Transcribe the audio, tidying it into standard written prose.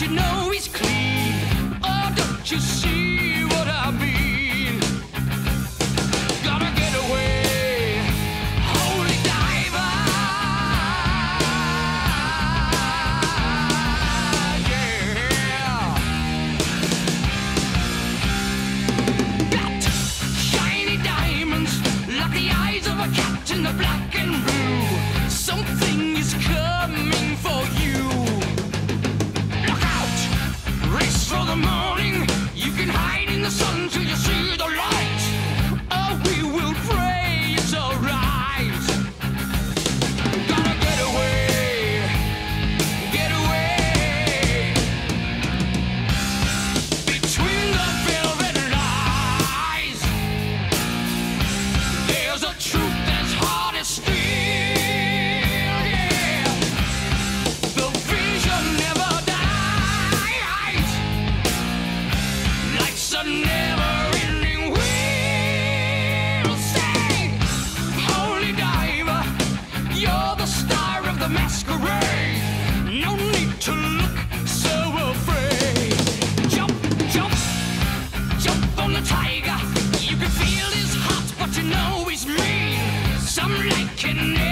you know he's clean. Oh, don't you see what I mean? Gotta get away, holy diver. Yeah. Got shiny diamonds like the eyes of a cat in the black and blue. Something is coming for you. Look out! Race for the morning. You can hide in the sun till you see the light. Oh, we will pray it's alright. Gotta get away, get away. Between the velvet lies, there's a truth that's hard as steel. Yeah, the vision never dies. Life's a never-ending wheel. Say, holy diver, you're the star of the masquerade. No need to look so afraid. Jump, jump, jump on the tiger. You can feel his heart, but you know he's mean. Some like it.